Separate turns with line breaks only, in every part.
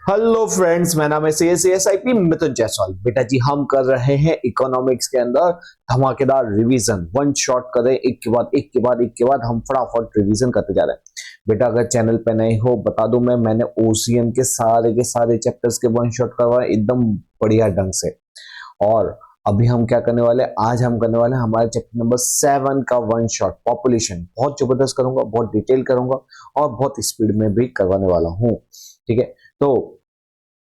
Hello friends, मेरा नाम है CSIP मिथुन जायसवाल। बेटा जी, हम कर रहे हैं इकोनॉमिक्स के अंदर धमाकेदार रिवीजन। वन शॉट करें, एक के बाद एक के बाद एक के बाद हम फटाफट रिवीजन करते जा रहे हैं। बेटा अगर चैनल पे नए हो बता दूं, मैंने OCM के सारे चैप्टर्स के वन शॉट करवाए एकदम बढ़िया ढंग से। और अभी हम क्या करने वाले हैं, आज हम करने वाले हैं हमारे चैप्टर नंबर 7 का वन शॉट पॉपुलेशन। बहुत जबरदस्त करूंगा, बहुत डिटेल करूंगा और बहुत स्पीड में भी करवाने वाला हूँ। ठीक है, तो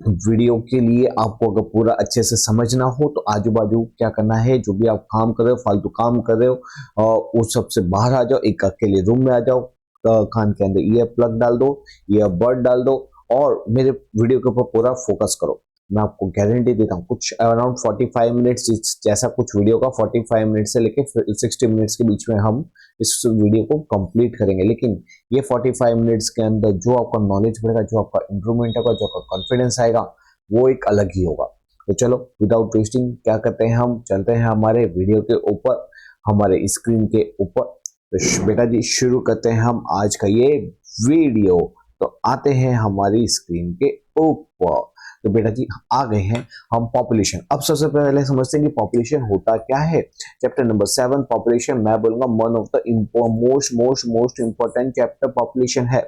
वीडियो के लिए आपको अगर पूरा अच्छे से समझना हो तो आजू बाजू क्या करना है, जो भी आप काम कर रहे हो, फालतू काम कर रहे हो और उस सब से बाहर आ जाओ, एक अकेले रूम में आ जाओ, कान के अंदर ईयर प्लग डाल दो, ईयर बड डाल दो और मेरे वीडियो के ऊपर पूरा फोकस करो। मैं आपको गारंटी देता हूँ कुछ अराउंड 45 मिनट्स जैसा कुछ वीडियो का 45 मिनट से लेके 60 मिनट्स के बीच में हम इस वीडियो को कंप्लीट करेंगे। लेकिन ये 45 मिनट्स के अंदर जो आपका नॉलेज बढ़ेगा, जो आपका इंप्रूवमेंट होगा, जो आपका कॉन्फिडेंस आएगा, वो एक अलग ही होगा। तो चलो विदाउट वेस्टिंग क्या करते हैं, हम चलते हैं हमारे वीडियो के ऊपर, हमारे स्क्रीन के ऊपर। तो बेटा जी शुरू करते हैं हम आज का ये वीडियो। तो आते हैं हमारी स्क्रीन के ऊपर। तो बेटा जी आ गए हैं हम पॉपुलेशन। अब सबसे पहले समझते हैं कि पॉपुलेशन होता क्या है। चैप्टर नंबर 7 पॉपुलेशन, मैं बोलूंगा one of the most important chapter population है।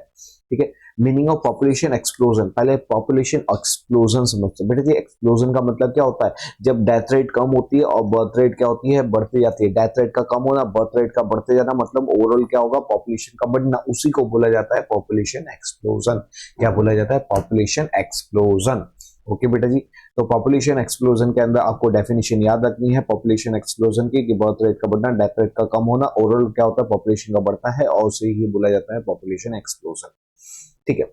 ठीक है, मीनिंग ऑफ पॉपुलेशन एक्सप्लोजन। पहले पॉपुलेशन एक्सप्लोजन समझते हैं। बेटा जी एक्सप्लोजन का मतलब क्या होता है, जब डेथ रेट कम होती है और बर्थ रेट क्या होती है, बढ़ती जाती है। डेथ रेट का कम होना, बर्थ रेट का बढ़ते जाना, मतलब ओवरऑल क्या होगा, पॉपुलेशन का बढ़ना, उसी को बोला जाता है पॉपुलेशन एक्सप्लोजन। क्या बोला जाता है, पॉपुलेशन एक्सप्लोजन। ओके बेटा जी, तो पॉपुलेशन एक्सप्लोजन के अंदर आपको डेफिनेशन याद रखनी है पॉपुलेशन एक्सप्लोजन की, कि बर्थ रेट का बढ़ना, डेथ रेट का कम होना, ओवरऑल क्या होता है, पॉपुलेशन का बढ़ता है और उसे ही बोला जाता है पॉपुलेशन एक्सप्लोजन। ठीक है,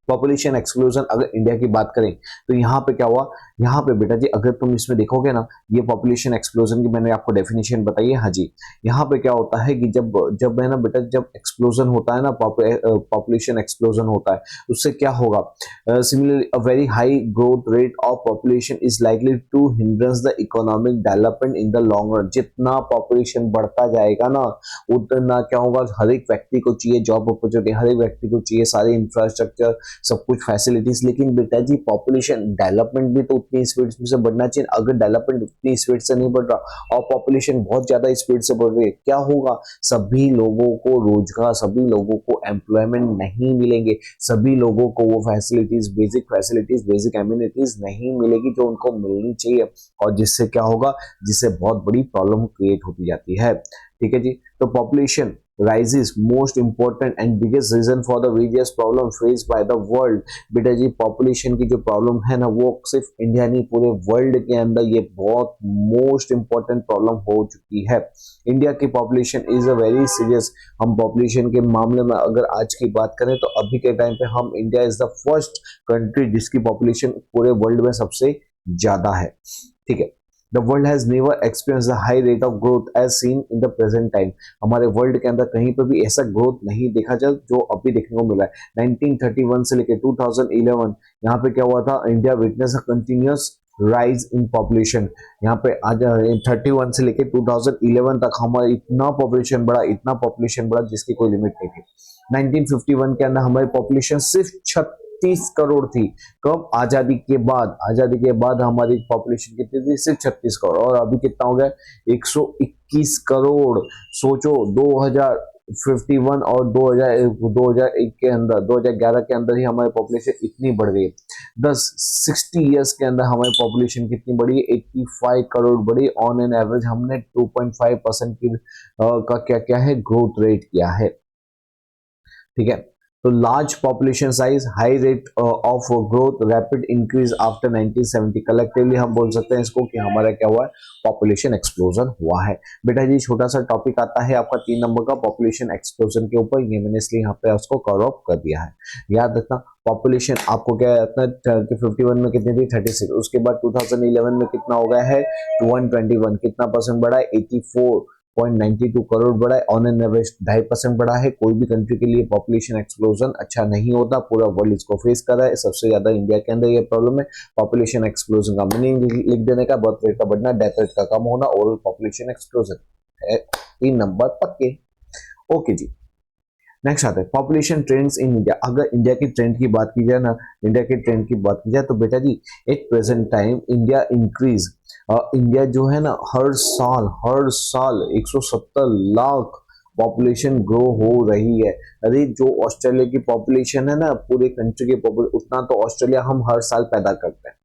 पॉपुलेशन एक्सक्लूजन। अगर इंडिया की बात करें तो यहाँ पे क्या हुआ, यहाँ पे बेटा जी अगर तुम इसमें देखोगे ना, ये पॉपुलेशन एक्सप्लोजन की मैंने आपको डेफिनेशन बताई है। हाँ जी, यहाँ पे क्या होता है कि जब जब है ना बेटा, जब एक्सप्लोजन होता है ना, पॉपुलेशन एक्सप्लोजन होता है, उससे क्या होगा, similarly a very high growth rate of population is likely to hindrance the economic development in the long run. जितना पॉपुलेशन बढ़ता जाएगा ना, उतना क्या होगा, हर एक व्यक्ति को चाहिए जॉब अपॉर्चुनिटी, हर एक व्यक्ति को चाहिए सारे इंफ्रास्ट्रक्चर, सब कुछ फैसिलिटीज। लेकिन बेटा जी पॉपुलेशन डेवलपमेंट भी तो उतनी स्पीड से बढ़ना चाहिए। अगर डेवलपमेंट उतनी स्पीड से नहीं बढ़ रहा और पॉपुलेशन बहुत ज्यादा स्पीड से बढ़ रही है, क्या होगा, सभी लोगों को रोजगार, सभी लोगों को एम्प्लॉयमेंट नहीं मिलेंगे, सभी लोगों को वो फैसिलिटीज, बेसिक एम्यूनिटीज नहीं मिलेगी जो उनको मिलनी चाहिए। और जिससे क्या होगा, जिससे बहुत बड़ी प्रॉब्लम क्रिएट होती जाती है। ठीक है जी, तो population rises most important and biggest reason for the various problem faced by the world। बेटा जी पॉपुलेशन की जो प्रॉब्लम है ना, वो सिर्फ इंडिया नहीं पूरे वर्ल्ड के अंदर ये बहुत मोस्ट इंपॉर्टेंट प्रॉब्लम हो चुकी है। इंडिया की population is a very serious. हम पॉपुलेशन के मामले में अगर आज की बात करें तो अभी के टाइम पे हम, India is the first country जिसकी पॉपुलेशन पूरे वर्ल्ड में सबसे ज्यादा है। ठीक है, The world has never experienced a high rate of growth as seen in the present time। हमारे वर्ल्ड के अंदर कहीं पर भी ऐसा ग्रोथ नहीं देखा जाए जो अभी देखने को मिला है। 1931 से लेकर 2011 यहाँ पे क्या हुआ था, India witness a continuous rise in population. यहाँ पे आज 31 से लेकर 2011 तक हमारा इतना पॉपुलेशन बढ़ा, इतना पॉपुलेशन बढ़ा जिसकी कोई लिमिट नहीं थी। 1951 के अंदर हमारी पॉपुलेशन सिर्फ 36 करोड़ थी। कब, आजादी के बाद। आजादी के बाद हमारी पॉपुलेशन कितनी थी, सिर्फ 36 करोड़, और अभी कितना हो गया, 121 करोड़। सोचो 2051 और 2001 के अंदर, 2011 के अंदर ही हमारी पॉपुलेशन इतनी बढ़ गई। 60 इयर्स के अंदर हमारी पॉपुलेशन कितनी बढ़ी, 85 करोड़ बढ़ी। ऑन एन एवरेज हमने 2.5% की का क्या क्या है, ग्रोथ रेट किया है। ठीक है, तो large population size, high rate of growth, rapid increase after 1970। Collectively हम बोल सकते हैं इसको कि हमारा क्या हुआ है, पॉपुलेशन एक्सप्लोजन हुआ है। बेटा जी छोटा सा टॉपिक आता है आपका 3 नंबर का पॉपुलेशन एक्सप्लोजन के ऊपर, ये मैंने इसलिए यहाँ पे उसको कवर अप कर दिया है। याद रखना पॉपुलेशन आपको क्या है, 51 में कितनी थी, 36। उसके बाद 2011 में कितना हो गया है, 121। कितना परसेंट बढ़ा है, 84.92 करोड़ बढ़ा है। ऑन एन एवरेज 2.5% बढ़ा है। कोई भी कंट्री के लिए पॉपुलेशन एक्सप्लोजन अच्छा नहीं होता, पूरा वर्ल्ड इसको फेस कर रहा है। सबसे ज्यादा इंडिया के अंदर ये प्रॉब्लम है। पॉपुलेशन एक्सप्लोजन का मीनिंग लिख देने का, बर्थ रेट का बढ़ना, डेथ रेट का कम होना, ओवरऑल पॉपुलेशन एक्सप्लोजन। 3 नंबर पक्के। ओके जी, नेक्स्ट आता है पॉपुलेशन ट्रेंड्स इन इंडिया। अगर इंडिया की ट्रेंड की बात की जाए ना, इंडिया के ट्रेंड की बात की जाए तो बेटा जी at present time India increase, India जो है ना हर साल 170 लाख पॉपुलेशन ग्रो हो रही है। अरे जो ऑस्ट्रेलिया की पॉपुलेशन है ना, पूरे कंट्री के पॉपुलेशन उतना तो ऑस्ट्रेलिया हम हर साल पैदा करते हैं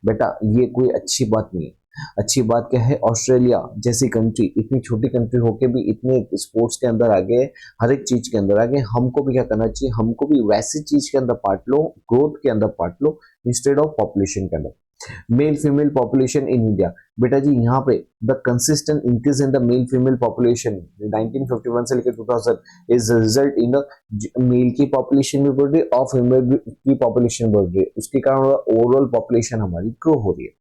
बेटा, ये कोई अच्छी बात नहीं है। अच्छी बात क्या है, ऑस्ट्रेलिया जैसी कंट्री, इतनी छोटी कंट्री होके भी इतने स्पोर्ट्स के अंदर आगे, हर एक चीज के अंदर आगे, हमको भी क्या करना चाहिए, हमको भी वैसी चीज के अंदर पार्ट लो, ग्रोथ के अंदर पार्ट लो इंस्टेड ऑफ पॉपुलेशन के अंदर। Male female population in India, बेटा जी यहाँ पे the consistent increase in the male female population 1951 से लेकर 2000 is result in the male की पॉपुलेशन भी बढ़ रही है और फीमेल की पॉपुलेशन बढ़ रही है, उसके कारण ओवरऑल पॉपुलेशन हमारी ग्रो हो रही है।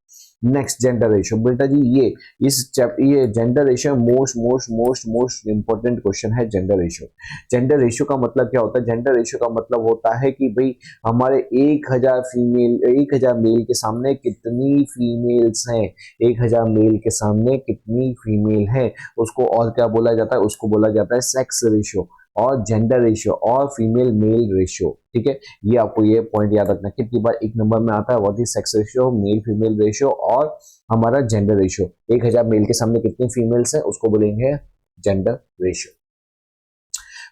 नेक्स्ट जेंडर रेशियो, बेटा जी ये gender ratio most important question है। जेंडर रेशियो का मतलब क्या होता है, जेंडर रेशियो का मतलब होता है कि भाई हमारे 1000 मेल के सामने कितनी फीमेल्स हैं, 1000 मेल के सामने कितनी फीमेल है, उसको और क्या बोला जाता है, उसको बोला जाता है सेक्स रेशियो और जेंडर रेशियो और फीमेल मेल रेशियो। ठीक है, ये आपको ये पॉइंट याद रखना, कितनी बार एक नंबर में आता है what is sex ratio, male female ratio और हमारा जेंडर रेशियो। 1000 मेल के सामने कितनी फीमेल्स हैं उसको बोलेंगे जेंडर रेशियो।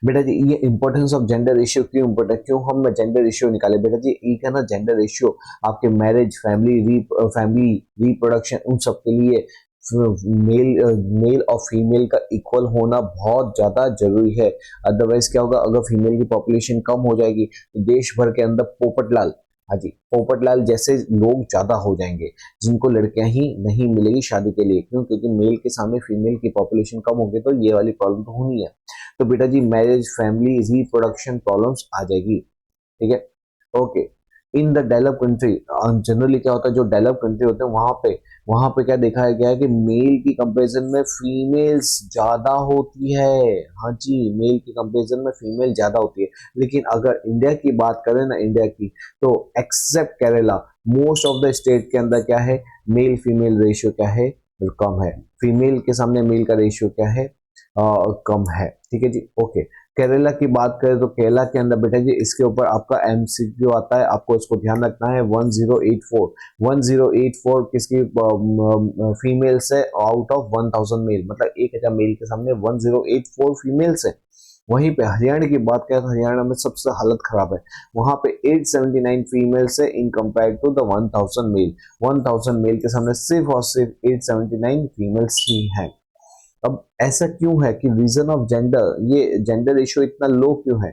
बेटा जी ये इंपॉर्टेंस ऑफ जेंडर रेशियो क्यों इंपॉर्टेंट, क्यों हम जेंडर रेशियो निकाले, बेटा जी एक है ना जेंडर रेशियो आपके मैरिज, फैमिली रिप्रोडक्शन उन सब के लिए मेल और फीमेल का इक्वल होना बहुत ज्यादा जरूरी है। अदरवाइज क्या होगा, अगर फीमेल की पॉपुलेशन कम हो जाएगी तो देश भर के अंदर पोपटलाल, हाँ जी पोपटलाल जैसे लोग ज्यादा हो जाएंगे जिनको लड़कियां ही नहीं मिलेगी शादी के लिए, क्यों, क्योंकि मेल के सामने फीमेल की पॉपुलेशन कम होगी तो ये वाली प्रॉब्लम तो होनी है। तो बेटा जी मैरिज फैमिली रिप्रोडक्शन प्रॉब्लम्स आ जाएगी। ठीक है, okay. In the develop country, generally क्या होता है जो डेवलप कंट्री होते हैं वहां पे क्या देखा गया है कि मेल की कंपैरिजन में फीमेल्स ज्यादा होती है। हाँ जी, मेल की कंपैरिजन में फीमेल ज्यादा होती है। लेकिन अगर इंडिया की बात करें ना, इंडिया की, तो except Kerala most of the state के अंदर क्या है, मेल फीमेल रेशियो क्या है, कम है। फीमेल के सामने मेल का रेशियो क्या है, कम है। ठीक है जी, ओके। केरला की बात करें तो केरला के अंदर बेटा जी इसके ऊपर आपका एमसीक्यू आता है, आपको इसको ध्यान रखना है। 1084 किसकी फीमेल्स है आउट ऑफ 1000 मेल, मतलब 1000 मेल के सामने 1084 फीमेल्स है। वहीं पे हरियाणा की बात करें तो हरियाणा में सबसे हालत खराब है, वहां पे 879 फीमेल्स है in compare to the 1000 male. 1000 male के सामने सिर्फ और सिर्फ 879 फीमेल्स ही हैं। अब ऐसा क्यों है कि रीजन ऑफ जेंडर, ये जेंडर रेशियो इतना लो क्यों है,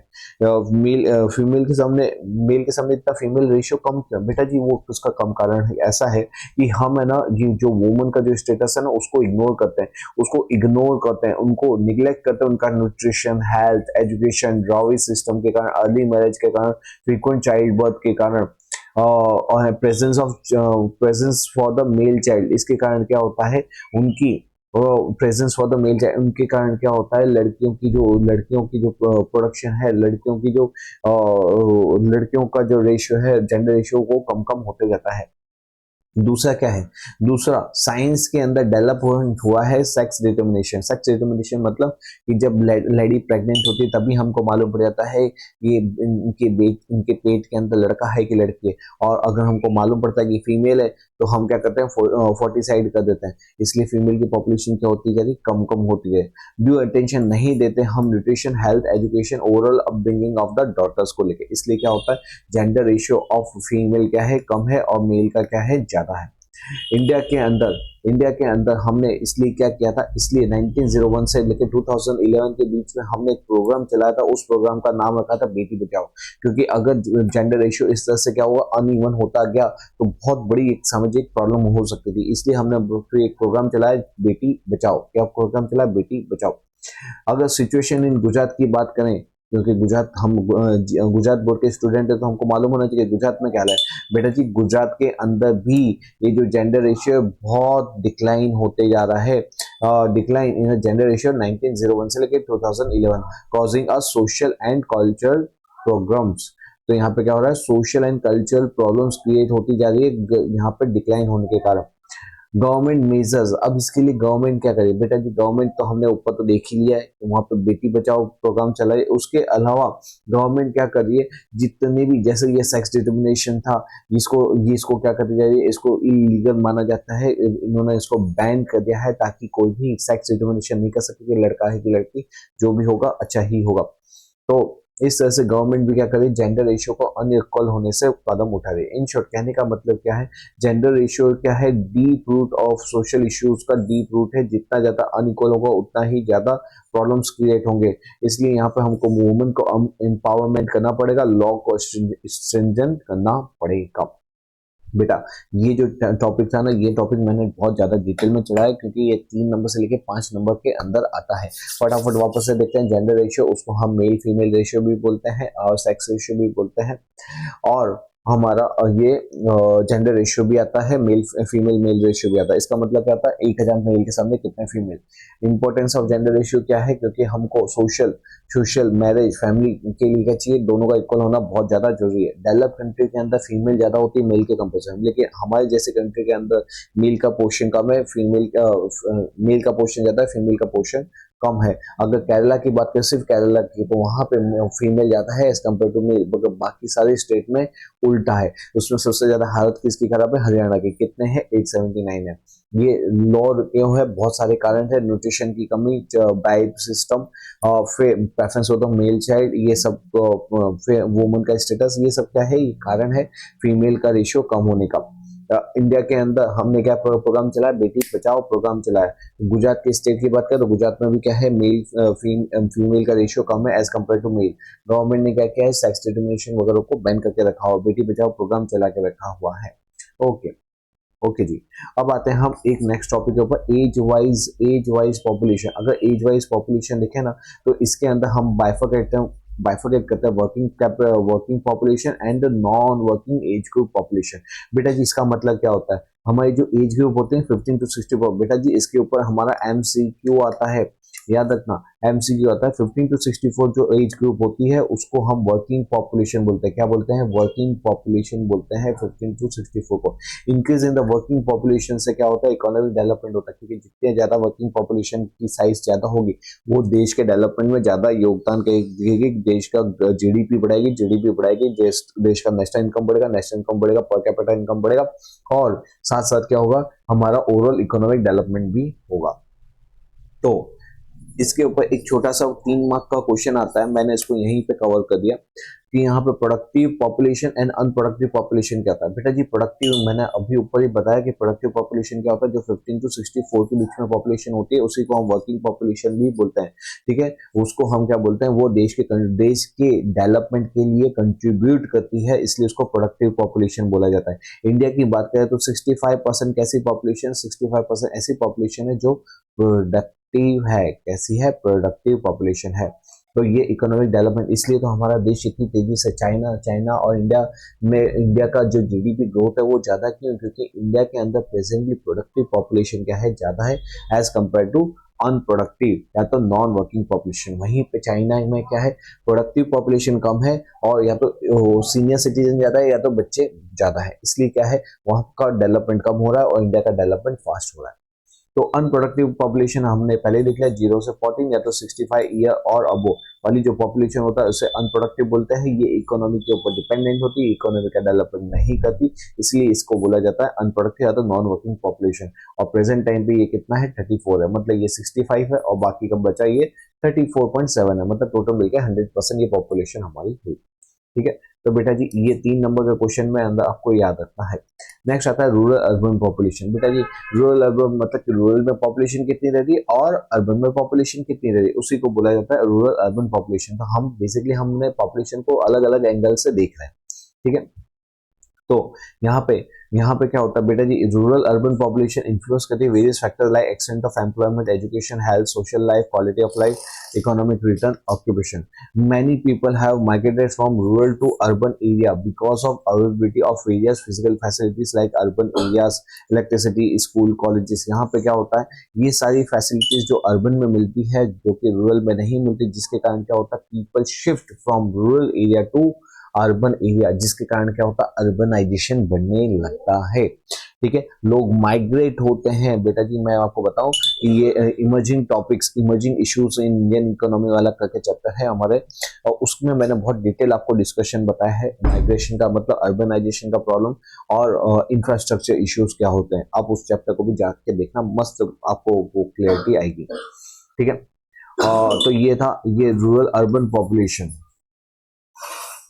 फीमेल के सामने मेल के सामने इतना फीमेल रेशियो कम क्यों, बेटा जी वो उसका कम कारण है, ऐसा है कि हम है ना ये जो वुमन का जो स्टेटस है ना उसको इग्नोर करते हैं, उनको निग्लेक्ट करते हैं, उनका न्यूट्रिशन, हेल्थ, एजुकेशन, ड्राउरी सिस्टम के कारण, अर्ली मैरिज के कारण, फ्रीक्वेंट चाइल्ड बर्थ के कारण और presence for the male child, इसके कारण क्या होता है, उनकी presence for the male child, उनके कारण क्या होता है, लड़कियों की जो प्रोडक्शन है, लड़कियों का जो रेशियो है, जेंडर रेशियो वो कम कम होते जाता है। दूसरा क्या है, दूसरा साइंस के अंदर डेवलपमेंट हुआ है सेक्स डिटर्मिनेशन। सेक्स डिटर्मिनेशन मतलब कि जब लेडी प्रेग्नेंट होती है तभी हमको मालूम पड़ जाता है ये इनके पेट के अंदर लड़का है कि लड़की है, और अगर हमको मालूम पड़ता है कि फीमेल है तो हम क्या करते हैं, फोर्टिसाइड कर देते हैं। इसलिए फीमेल की पॉपुलेशन क्या होती है, कम कम होती है। ड्यू अटेंशन नहीं देते हम nutrition, health, education, overall upbringing of the daughters को लेकर, इसलिए क्या होता है जेंडर रेशियो ऑफ फीमेल क्या है, कम है, और मेल का क्या है, ज्यादा है। इंडिया के अंदर हमने इसलिए क्या किया था, इसलिए 1901 से लेकर 2011 के बीच में हमने एक प्रोग्राम चलाया था, उस प्रोग्राम का नाम रखा था बेटी बचाओ। क्योंकि अगर जेंडर रेशियो इस तरह से क्या हुआ, अनइवन होता गया तो बहुत बड़ी एक सामाजिक प्रॉब्लम हो सकती थी, इसलिए हमने एक प्रोग्राम चलाया बेटी बचाओ। क्या प्रोग्राम चला, बेटी बचाओ। अगर सिचुएशन इन गुजरात की बात करें, क्योंकि गुजरात बोर्ड के स्टूडेंट है तो हमको मालूम होना चाहिए गुजरात में क्या है। बेटा जी गुजरात के अंदर भी ये जो जेंडर रेशियो बहुत डिक्लाइन होते जा रहा है, डिक्लाइन इन जेंडर रेशियो 1901 से लेकर 2011, causing a social and cultural programs. तो यहाँ पे क्या हो रहा है, social and cultural problems create होती जा रही है यहाँ पे डिक्लाइन होने के कारण। गवर्नमेंट मेजर्स, अब इसके लिए गवर्नमेंट क्या करे बेटा जी, गवर्नमेंट तो हमने ऊपर तो देख ही लिया है, वहां पे बेटी बचाओ प्रोग्राम चला है। उसके अलावा गवर्नमेंट क्या कर रही है, जितने भी जैसे ये सेक्स डिटर्मिनेशन था, इसको क्या करती जा रही है, इसको इलीगल माना जाता है, इन्होंने इसको बैन कर दिया है ताकि कोई भी सेक्स डिटर्मिनेशन नहीं कर सके कि लड़का है कि लड़की, जो भी होगा अच्छा ही होगा। तो इस तरह से गवर्नमेंट भी क्या करे, जेंडर रेशियो को अनइक्वल होने से कदम उठा रही है। इन शॉर्ट कहने का मतलब क्या है, जेंडर रेशियो क्या है, deep root of social issues का डीप रूट है। जितना ज्यादा अनइक्वल होगा उतना ही ज्यादा प्रॉब्लम्स क्रिएट होंगे। इसलिए यहाँ पे हमको वुमेन को एम्पावरमेंट करना पड़ेगा, लॉ को स्ट्रिंजेंट करना पड़ेगा। बेटा ये जो टॉपिक था ना, ये टॉपिक मैंने बहुत ज्यादा डिटेल में चढ़ाया क्योंकि ये 3 नंबर से लेके 5 नंबर के अंदर आता है। फटाफट वापस से देखते हैं। जेंडर रेशियो, उसको हम मेल फीमेल रेशियो भी बोलते हैं और सेक्स रेशियो भी बोलते हैं। और हमारा ये जेंडर रेशियो भी आता है, मेल फीमेल मेल रेशियो भी आता है। इसका मतलब क्या आता है, 1000 मेल के सामने कितने female. Importance of gender ratio क्या है, क्योंकि हमको सोशल मैरिज फैमिली के लिए क्या चाहिए, दोनों का इक्वल होना बहुत ज्यादा जरूरी है। डेवलप कंट्री के अंदर फीमेल ज्यादा होती है मेल के कंपेरिजन, लेकिन हमारे जैसे कंट्री के अंदर मेल का पोर्शन कम है, मेल का पोर्शन ज्यादा है, फीमेल का पोर्शन कम है। अगर केरला की बात करें, सिर्फ केरला की, तो वहां पे फीमेल ज्यादा है एज कम्पेयर टू मेल, मगर बाकी सारे स्टेट में उल्टा है। उसमें सबसे ज्यादा हालत किसकी खराब है, हरियाणा की। कितने हैं, 879 है। ये लॉ क्यों है, बहुत सारे कारण है। न्यूट्रिशन की कमी, डाइट सिस्टम, फिर प्रेफरेंस होता है मेल चाइल्ड, ये सब, फिर वुमन का स्टेटस, ये सब क्या है, ये कारण है फीमेल का रेशियो कम होने का। इंडिया के अंदर हमने क्या प्रोग्राम चलाया, बेटी बचाओ प्रोग्राम चलाया। गुजरात के स्टेट की बात करें तो गुजरात में भी क्या है, फीमेल का रेशियो कम है as compare to male. Government ने क्या किया है, सेक्स डिस्क्रिमिनेशन वगैरह को बैन करके रखा हुआ, बेटी बचाओ प्रोग्राम चला के रखा हुआ है। ओके ओके जी। अब आते हैं हम एक नेक्स्ट टॉपिक के ऊपर, एज वाइज पॉपुलेशन। अगर एज वाइज पॉपुलेशन देखें ना, तो इसके अंदर हम बाइफरकेट करते हैं working population and non working age group population. बेटा जी इसका मतलब क्या होता है, हमारी जो एज ग्रुप होते हैं 15 to 64, बेटा जी इसके ऊपर हमारा MCQ आता है, याद रखना। MCQ आता है 15 to 64 जो एज ग्रुप होती है उसको हम वर्किंग पॉपुलेशन बोलते हैं। क्या बोलते हैं, वर्किंग पॉपुलेशन बोलते हैं 15 to 64 को। Increase in the working population से क्या होता है, इकोनॉमिक डेवलपमेंट होता है, क्योंकि जितने ज्यादा वर्किंग पॉपुलेशन की साइज ज्यादा होगी वो देश के डेवलपमेंट में ज्यादा योगदान करेगी, देश का GDP बढ़ाएगी, देश का नेशनल इनकम बढ़ेगा, पर कैपिटा इनकम बढ़ेगा, और साथ साथ क्या होगा, हमारा ओवरऑल इकोनॉमिक डेवलपमेंट भी होगा। तो इसके ऊपर एक छोटा सा 3 मार्क का क्वेश्चन आता है, मैंने इसको यहीं पे कवर कर दिया कि यहाँ पे productive population and unproductive population क्या होता है। बेटा जी प्रोडक्टिव, मैंने अभी ऊपर ही बताया कि प्रोडक्टिव पॉपुलेशन क्या होता है, जो 15 to 64 के बीच में पॉपुलेशन होती है उसी को हम वर्किंग पॉपुलेशन भी बोलते हैं। ठीक है, उसको हम क्या बोलते हैं, वो देश के डेवलपमेंट के लिए कंट्रीब्यूट करती है, इसलिए उसको प्रोडक्टिव पॉपुलेशन बोला जाता है। इंडिया की बात करें तो 65% कैसी पॉपुलेशन, 65% ऐसी पॉपुलेशन है जो प्रोडक्टिव है। कैसी है, प्रोडक्टिव पॉपुलेशन है। तो ये इकोनॉमिक डेवलपमेंट, इसलिए तो हमारा देश इतनी तेजी से चाइना और इंडिया का जो GDP ग्रोथ है वो ज्यादा क्यों, क्योंकि इंडिया के अंदर प्रेजेंटली प्रोडक्टिव पॉपुलेशन क्या है, ज्यादा है एज कंपेयर टू अनप्रोडक्टिव या तो नॉन वर्किंग पॉपुलेशन। वहीं पे चाइना में क्या है, प्रोडक्टिव पॉपुलेशन कम है और या तो सीनियर सिटीजन ज्यादा है या तो बच्चे ज्यादा है, इसलिए क्या है वहां का डेवलपमेंट कम हो रहा है और इंडिया का डेवलपमेंट फास्ट हो रहा है। तो अनप्रोडक्टिव पॉपुलेशन हमने पहले देख लिया, 0 से 14 या तो 65 ईयर और अबो वाली जो पॉपुलेशन होता है उसे अनप्रोडक्टिव बोलते हैं। ये इकोनॉमी के ऊपर डिपेंडेंट होती है, इकोनॉमी का डेवलपमेंट नहीं करती, इसलिए इसको बोला जाता है अनप्रोडक्टिव या तो नॉन वर्किंग पॉपुलेशन। और प्रेजेंट टाइम पे ये कितना है, 34 है, मतलब ये 65 है और बाकी का बचा ये 34.7 है, मतलब टोटल मिलकर 100% ये पॉपुलेशन हमारी हुई। ठीक है, तो बेटा जी ये 3 नंबर का क्वेश्चन में अंदर आपको याद रखना है। नेक्स्ट आता है रूरल अर्बन पॉपुलेशन। बेटा जी रूरल अर्बन मतलब कि रूरल में पॉपुलेशन कितनी रहती है और अर्बन में पॉपुलेशन कितनी रहती है, उसी को बोला जाता है रूरल अर्बन पॉपुलेशन। तो हम बेसिकली हमने पॉपुलेशन को अलग अलग एंगल से देख रहे हैं। ठीक है, तो यहाँ पे क्या होता है बेटा जी, रूरल अर्बन पॉपुलेशन इन्फ्लुएंस करती है various factor like extent of employment, education, health, social life, quality of life, economic return, occupation. Many people have migrated from rural to urban area because of availability of various physical facilities like urban areas, electricity, school, colleges. यहाँ पे क्या होता है, ये सारी facilities जो urban में मिलती है जो कि रूरल में नहीं मिलती, जिसके कारण क्या होता है, people shift from rural area to urban area, जिसके कारण क्या होता है, अर्बनाइजेशन बढ़ने लगता है। ठीक है, लोग माइग्रेट होते हैं बेटा जी। मैं आपको बताऊं कि ये emerging topics, emerging issues in Indian economy वाला करके चैप्टर है हमारे, और उसमें मैंने बहुत डिटेल आपको डिस्कशन बताया है माइग्रेशन का मतलब अर्बनाइजेशन का प्रॉब्लम और इंफ्रास्ट्रक्चर इश्यूज क्या होते हैं। आप उस चैप्टर को भी जाके देखना, मस्त आपको वो क्लियरिटी आएगी। ठीक है, तो ये था ये रूरल अर्बन पॉपुलेशन।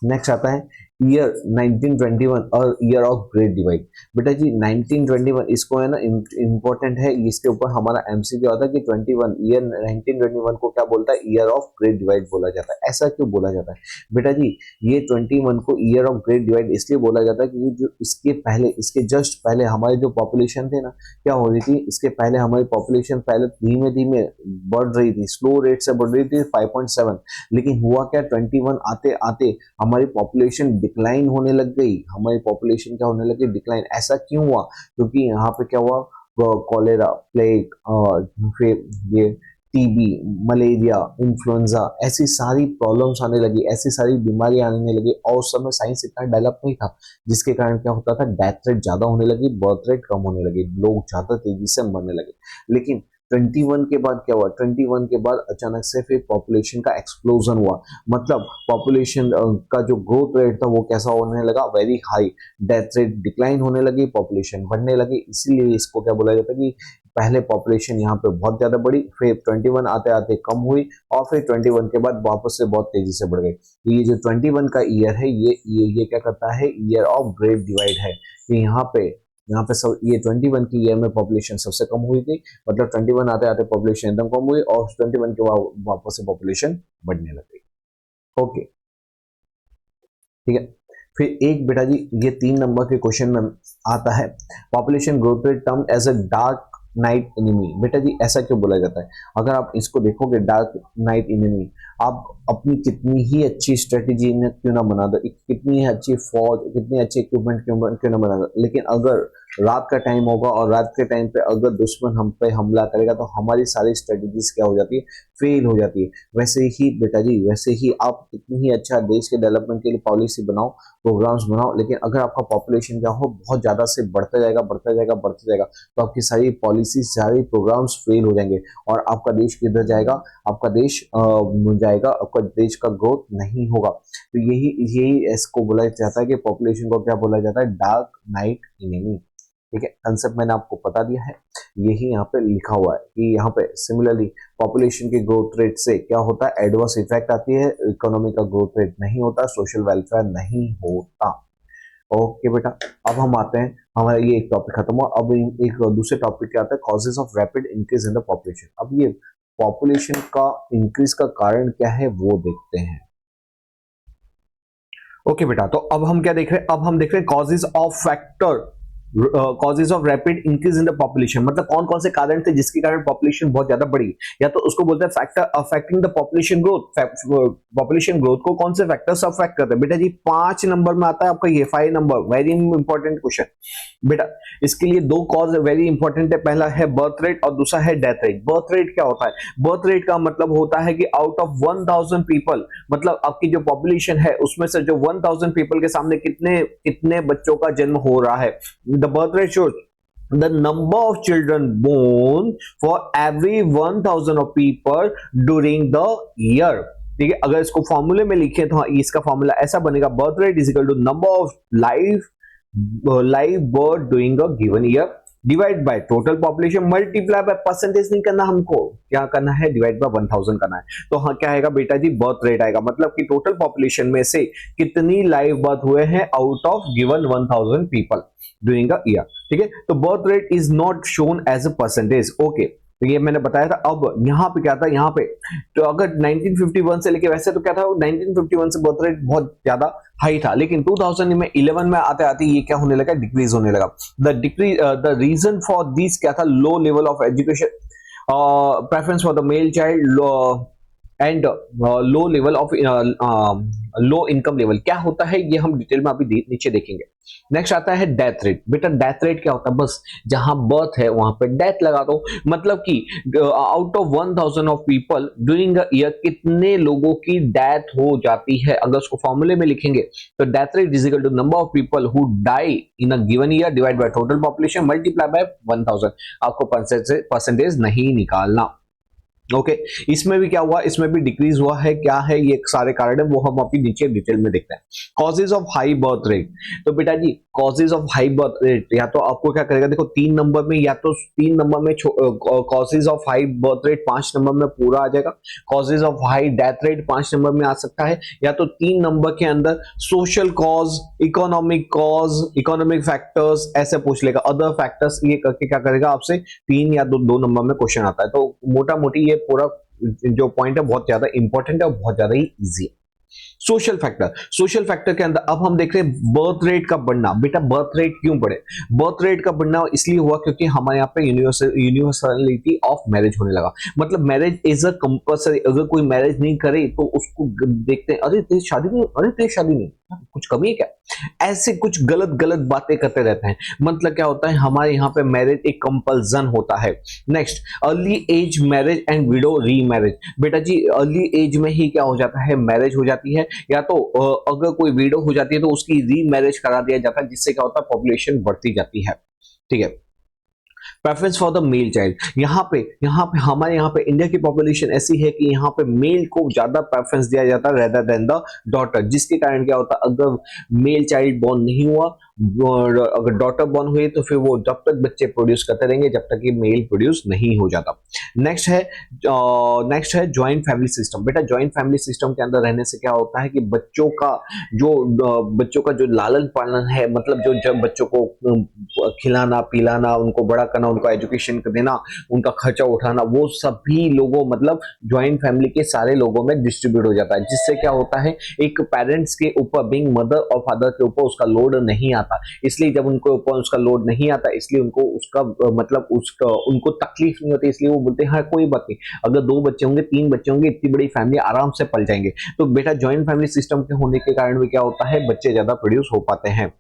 नेक्स्ट आता है ईयर 1921 और ईयर ऑफ ग्रेट डिवाइड। बेटा जी 1921 इसको है ना इंपॉर्टेंट है, इसके ऊपर हमारा एमसीक्यू आता है कि 21 ईयर 1921 को क्या बोलता है, ईयर ऑफ ग्रेट डिवाइड बोला जाता है। ऐसा क्यों बोला जाता है बेटा जी? ये 21 को ईयर ऑफ ग्रेट डिवाइड इसलिए बोला जाता है कि जो इसके पहले, इसके जस्ट पहले हमारी जो पॉपुलेशन थे ना, क्या हो रही थी, इसके पहले हमारी पॉपुलेशन पहले धीमे धीमे बढ़ रही थी, स्लो रेट से बढ़ रही थी 5.7, लेकिन हुआ क्या 21 आते आते हमारी पॉपुलेशन डिक्लाइन होने लग गई। हमारी पॉपुलेशन क्या होने लगी, डिक्लाइन। ऐसा क्यों हुआ? क्योंकि यहाँ पे क्या हुआ, कॉलेरा, प्लेग और फिर ये टीबी, मलेरिया, इन्फ्लुएंजा, ऐसी सारी प्रॉब्लम्स आने लगी, ऐसी सारी बीमारियां आने लगी। और उस समय साइंस इतना डेवलप नहीं था, जिसके कारण क्या होता था, डेथ रेट ज्यादा होने लगी, बर्थ रेट कम होने लगी, लोग ज्यादा तेजी से मरने लगे। लेकिन 21 के बाद क्या हुआ, 21 के बाद अचानक से फिर पॉपुलेशन का एक्सप्लोजन हुआ। मतलब पॉपुलेशन का जो ग्रोथ रेट था वो कैसा होने लगा, very high. Death rate decline होने लगी, पॉपुलेशन बढ़ने लगी। इसीलिए इसको क्या बोला जाता है कि पहले पॉपुलेशन यहाँ पे बहुत ज्यादा बढ़ी, फिर 21 आते आते कम हुई, और फिर 21 के बाद वापस से बहुत तेजी से बढ़ गई। तो ये जो 21 का ईयर है, ये क्या करता है, ईयर ऑफ ग्रेट डिवाइड है। कि यहाँ पे सब ये 21 की ईयर में पॉपुलेशन सबसे कम हुई थी, मतलब 21 आते आते पॉपुलेशन एकदम कम हुई, और 21 के बाद वापस से पॉपुलेशन बढ़ने लग गई। ओके, ठीक है। फिर एक बेटा जी ये 3 नंबर के क्वेश्चन में आता है, population growth rate term as a dark night enemy. बेटा जी ऐसा क्यों बोला जाता है? अगर आप इसको देखोगे, डार्क नाइट एनिमी, आप अपनी कितनी ही अच्छी स्ट्रेटेजी क्यों ना बना दो, कितनी ही अच्छी फौज, कितनी अच्छे इक्विपमेंट क्यों ना बना दो, लेकिन अगर रात का टाइम होगा और रात के टाइम पे अगर दुश्मन हम पे हमला करेगा तो हमारी सारी स्ट्रेटेजीज क्या हो जाती है, फेल हो जाती है। वैसे ही बेटा जी, वैसे ही आप कितनी ही अच्छा देश के डेवलपमेंट के लिए पॉलिसी बनाओ, प्रोग्राम्स बनाओ, लेकिन अगर आपका पॉपुलेशन क्या हो, बहुत ज्यादा से बढ़ता जाएगा, तो आपकी सारी पॉलिसी, सारी प्रोग्राम्स फेल हो जाएंगे, और आपका देश किधर जाएगा, आपका देश जाएगा, आपका देश का ग्रोथ नहीं होगा। तो यही इसको बोला जाता है कि पॉपुलेशन को क्या बोला जाता है, डार्क नाइट एनिमी। ठीक है, कंसेप्ट मैंने आपको बता दिया है, यही यहाँ पे लिखा हुआ है कि यहाँ पे सिमिलरली पॉपुलेशन के ग्रोथ रेट से क्या होता है, एडवर्स इफेक्ट आती है, इकोनॉमी का ग्रोथ रेट नहीं होता, सोशल वेलफेयर नहीं होता। ओके बेटा, अब हम आते हैं, हमारा ये एक टॉपिक खत्म हुआ, अब एक दूसरे टॉपिक क्या आता है, causes of rapid increase in the population. अब ये पॉपुलेशन का इंक्रीज का कारण क्या है वो देखते हैं। ओके बेटा, तो अब हम क्या देख रहे हैं, अब हम देख रहे हैं causes of factor, causes of rapid increase in the population, मतलब कौन कौन से कारण थे जिसके कारण पॉपुलेशन बहुत ज्यादा बढ़ी, या तो उसको बोलते हैं factor affecting the population growth. Population growth को कौन से फैक्टर्स अफेक्ट करते हैं बेटा जी? 5 नंबर में आता है आपका ये 5 नंबर, वेरी इंपॉर्टेंट क्वेश्चन बेटा। इसके लिए 2 कॉज वेरी इंपॉर्टेंट है, पहला है बर्थ रेट और दूसरा है डेथ रेट। बर्थ रेट क्या होता है? बर्थ रेट का मतलब होता है कि आउट ऑफ 1000 पीपल, मतलब आपकी जो पॉपुलेशन है उसमें से जो 1000 पीपल के सामने कितने बच्चों का जन्म हो रहा है। The birth rate shows the number of children born for every 1000 of people during the year। ठीक है, अगर इसको फॉर्मूले में लिखें तो इसका फॉर्मूला ऐसा बनेगा, birth rate is equal to number of live birth during a given year divide by total population multiply by percentage नहीं करना, हमको क्या करना है, डिवाइड बाय 1000 करना है। तो हाँ क्या आएगा बेटा जी, बर्थ रेट आएगा, मतलब कि टोटल पॉपुलेशन में से कितनी लाइव बर्थ हुए हैं out of given 1000 people during a year. ठीक है, तो birth rate is not shown as a percentage. Okay, तो ये मैंने बताया था। अब यहाँ पे क्या था, यहाँ पे तो अगर 1951 से लेके, वैसे तो क्या था 1951 से बर्थ रेट बहुत ज्यादा हाई था, लेकिन 2011 में आते आते ये क्या होने लगा, डिक्रीज होने लगा। द रीजन फॉर दिस क्या था, low level of education, preference for the male child, and low level of low income level क्या होता है ये हम डिटेल में अभी नीचे देखेंगे। नेक्स्ट आता है डेथ रेट। बेटा डेथ रेट क्या होता है, बस जहां बर्थ है वहां पे डेथ लगा दो, मतलब कि out of 1000 of people during a year कितने लोगों की डेथ हो जाती है। अगर उसको फॉर्मूले में लिखेंगे तो death rate is equal to number of people who die in a given year divide by total population multiply by 1000। आपको परसेंटेज नहीं निकालना। ओके इसमें भी क्या हुआ, इसमें भी डिक्रीज हुआ है, क्या है ये सारे कारण है वो हम अभी नीचे डिटेल में देखते हैं। Causes of high birth rate. तो बेटा जी causes of high birth rate या तो आपको क्या करेगा, देखो 3 नंबर में या तो 3 नंबर में causes of high birth rate 5 number में पूरा आ जाएगा, causes of high death rate 5 number में आ सकता है, या तो 3 नंबर के अंदर सोशल कॉज, इकोनॉमिक फैक्टर्स ऐसे पूछ लेगा, अदर फैक्टर्स ये करके क्या करेगा आपसे 3 या 2 नंबर में क्वेश्चन आता है। तो मोटा मोटी ये पूरा जो पॉइंट है बहुत ज्यादा इंपॉर्टेंट है और बहुत ज्यादा ही इजी है। सोशल फैक्टर के अंदर अब हम देख रहे हैं बर्थ रेट का बढ़ना। बेटा बर्थ रेट क्यों बढ़े, बर्थ रेट का बढ़ना इसलिए हुआ क्योंकि हमारे यहाँ पे यूनिवर्सलिटी ऑफ मैरिज होने लगा। मतलब मैरिज इज अ कंपल्सरी, अगर कोई मैरिज नहीं करे तो उसको देखते हैं अरे तेरी शादी नहीं, अरे तेरी शादी नहीं, कुछ कमी है क्या, ऐसे कुछ गलत बातें करते रहते हैं। मतलब क्या होता है हमारे यहाँ पे मैरिज एक कंपल्सन होता है। Next early age marriage and widow remarriage. बेटा जी अर्ली एज में ही क्या हो जाता है मैरिज हो जाती है, या तो अगर कोई विडो हो जाती है तो उसकी री मैरिज करा दिया जाता है, जिससे क्या होता है पॉपुलेशन बढ़ती जाती है। ठीक है, preference for the male child. यहाँ पे हमारे यहाँ पे इंडिया की पॉपुलेशन ऐसी है कि यहाँ पे मेल को ज्यादा प्रेफरेंस दिया जाता है रेदर देन द डॉटर, जिसके कारण क्या होता है अगर मेल चाइल्ड बॉर्न नहीं हुआ, अगर डॉटर बॉर्न हुई तो फिर वो जब तक बच्चे प्रोड्यूस करते रहेंगे जब तक कि मेल प्रोड्यूस नहीं हो जाता। नेक्स्ट है ज्वाइंट फैमिली सिस्टम। बेटा ज्वाइंट फैमिली सिस्टम के अंदर रहने से क्या होता है कि बच्चों का जो लालन पालन है, मतलब जो जब बच्चों को खिलाना पिलाना, उनको बड़ा करना, उनको एजुकेशन देना, उनका खर्चा उठाना, वो सभी लोगों मतलब ज्वाइंट फैमिली के सारे लोगों में डिस्ट्रीब्यूट हो जाता है, जिससे क्या होता है एक पेरेंट्स के ऊपर बिंग मदर और फादर के ऊपर उसका लोड नहीं आता। इसलिए जब उनको ऊपर उसका लोड नहीं आता इसलिए उनको उसका मतलब उसका उनको तकलीफ नहीं होती, इसलिए वो बोलते हैं हाँ कोई बात नहीं, अगर 2 बच्चे होंगे 3 बच्चे होंगे इतनी बड़ी फैमिली आराम से पल जाएंगे। तो बेटा ज्वाइंट फैमिली सिस्टम के होने के कारण भी क्या होता है बच्चे ज्यादा प्रोड्यूस हो पाते हैं।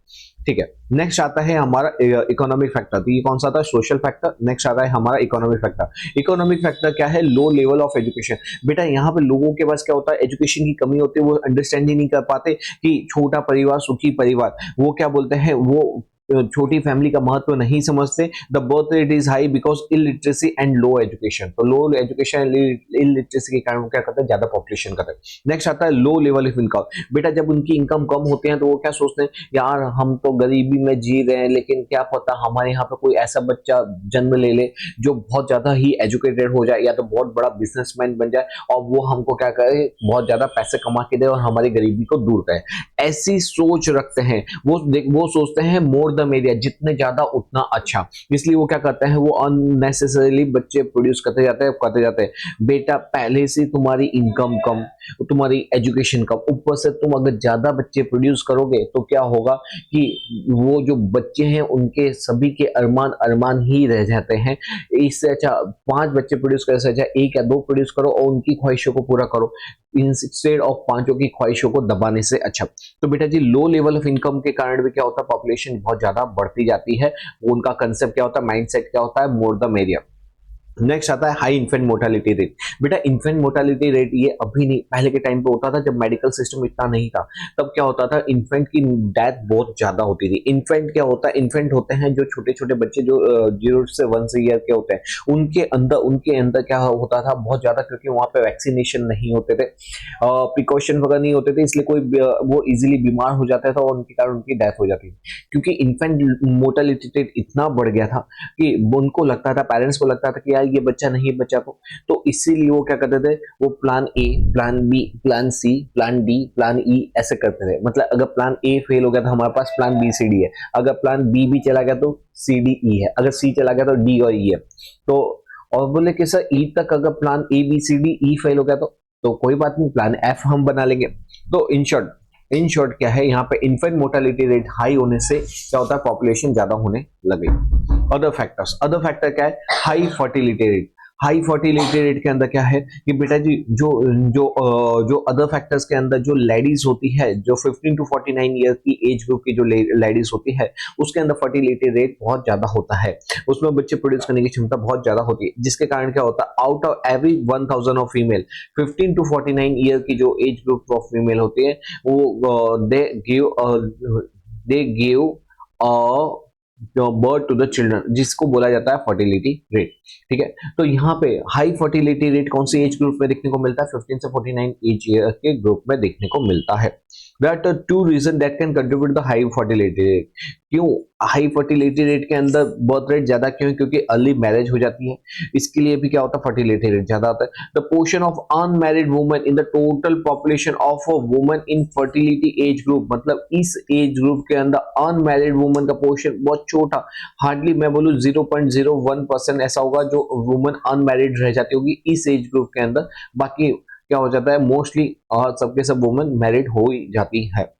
ठीक है, नेक्स्ट आता है हमारा इकोनॉमिक फैक्टर। तो ये कौन सा था, सोशल फैक्टर। नेक्स्ट आता है हमारा इकोनॉमिक फैक्टर। इकोनॉमिक फैक्टर क्या है, लो लेवल ऑफ एजुकेशन। बेटा यहाँ पे लोगों के पास क्या होता है एजुकेशन की कमी होती है, वो अंडरस्टैंड ही नहीं कर पाते कि छोटा परिवार सुखी परिवार, वो क्या बोलते हैं वो छोटी फैमिली का महत्व नहीं समझते। The birth rate is high because illiteracy and low education. तो लो एजुकेशन इलिटरेसी के कारण क्या करते हैं ज्यादा पॉपुलेशन करते हैं। नेक्स्ट आता है लो लेवल ऑफ इनकम। बेटा जब उनकी इनकम कम होते हैं तो वो क्या सोचते हैं यार हम तो गरीबी में जी रहे हैं, लेकिन क्या पता हमारे यहाँ पे कोई ऐसा बच्चा जन्म ले ले जो बहुत ज्यादा ही एजुकेटेड हो जाए या तो बहुत बड़ा बिजनेसमैन बन जाए और वो हमको क्या करे बहुत ज्यादा पैसे कमा के दे और हमारी गरीबी को दूर करे। ऐसी सोच रखते हैं वो सोचते हैं मोर द मीडिया, जितने ज्यादा उतना अच्छा, इसलिए वो क्या करते हैं वो अननेसेसरीली बच्चे प्रोड्यूस करते जाते हैं। बेटा पहले से तुम्हारी इनकम कम, तुम्हारी एजुकेशन कम, ऊपर से तुम अगर ज्यादा बच्चे प्रोड्यूस करोगे तो क्या होगा कि वो जो बच्चे हैं उनके सभी के अरमान ही रह जाते हैं। इससे अच्छा 5 बच्चे प्रोड्यूस करने से अच्छा 1 या 2 प्रोड्यूस करो और उनकी ख्वाहिशों को पूरा करो इंस्टेड ऑफ 5 की ख्वाहिशों को दबाने से अच्छा। तो बेटा जी लो लेवल ऑफ इनकम के कारण भी क्या होता है पॉपुलेशन बहुत ज्यादा बढ़ती जाती है। उनका कंसेप्ट क्या होता है, माइंडसेट क्या होता है, मोर द मेरियर। नेक्स्ट आता है हाई इन्फेंट मोर्टेलिटी रेट। बेटा इन्फेंट मोर्टेलिटी रेट ये अभी नहीं, पहले के टाइम पे होता था जब मेडिकल सिस्टम इतना नहीं था, तब क्या होता था इन्फेंट की डेथ बहुत ज्यादा होती थी। इन्फेंट क्या होता है, इन्फेंट होते हैं जो छोटे छोटे बच्चे जो 0 से 1 ईयर के होते हैं, उनके अंदर क्या होता था बहुत ज्यादा, क्योंकि वहां पे वैक्सीनेशन नहीं होते थे, प्रिकॉशन वगैरह नहीं होते थे, इसलिए कोई वो इजिली बीमार हो जाता था और उनके कारण उनकी डेथ हो जाती थी। क्योंकि इन्फेंट मोर्टेलिटी रेट इतना बढ़ गया था कि उनको लगता था, पेरेंट्स को लगता था कि ये बच्चा नहीं बचा तो इसीलिए वो क्या करते थे वो plan A, plan B, plan C, plan D, plan E ऐसे करते थे। मतलब अगर प्लान ए फेल हो गया तो हमारे पास प्लान बी सी डी है, अगर प्लान बी भी चला गया तो सी डी ई है, अगर सी चला गया तो डी और ई है। तो और बोले कि सर ई तक अगर plan A B C D E fail हो गया तो कोई बात नहीं, प्लान एफ हम बना लेंगे। तो इन शॉर्ट क्या है यहाँ पे इन्फेंट मोर्टेलिटी रेट हाई होने से क्या होता है पॉपुलेशन ज्यादा होने लगे। अदर फैक्टर क्या है, high fertility rate. High fertility rate के अंदर क्या है कि बेटा जी जो अदर फैक्टर्स के अंदर जो लेडीज होती है, जो 15 टू 49 ईयर की एज ग्रुप की जो लेडीज होती है, उसके अंदर फर्टिलिटी रेट बहुत ज्यादा होता है, उसमें बच्चे प्रोड्यूस करने की क्षमता बहुत ज्यादा होती है, जिसके कारण क्या होता है, out of every 1000 of female 15 टू 49 ईयर की जो एज ग्रुप ऑफ फीमेल होती है, वो they give birth to the children, जिसको बोला जाता है फर्टिलिटी रेट। ठीक है, तो यहाँ पे हाई फर्टिलिटी रेट कौन सी एज ग्रुप में देखने को मिलता है, 15 से 49 एज ईयर के ग्रुप में देखने को मिलता है। That are two reasons that can contribute the high fertility rate। क्यों हाई फर्टिलिटी रेट के अंदर बर्थ रेट ज्यादा क्यों है? क्योंकि अर्ली मैरिज हो जाती है, इसके लिए भी क्या होता है, फर्टिलिटी रेट ज्यादा होता है। The portion of unmarried women in the total population of a women in fertility age group, मतलब इस एज ग्रुप के अंदर अनमैरिड वुमेन का पोर्शन बहुत छोटा, हार्डली मैं बोलूँ 0.01% ऐसा होगा जो वुमेन अनमैरिड रह जाती होगी इस एज ग्रुप के अंदर। बाकी क्या हो जाता है, मोस्टली सबके सब वुमेन मैरिड हो ही जाती है।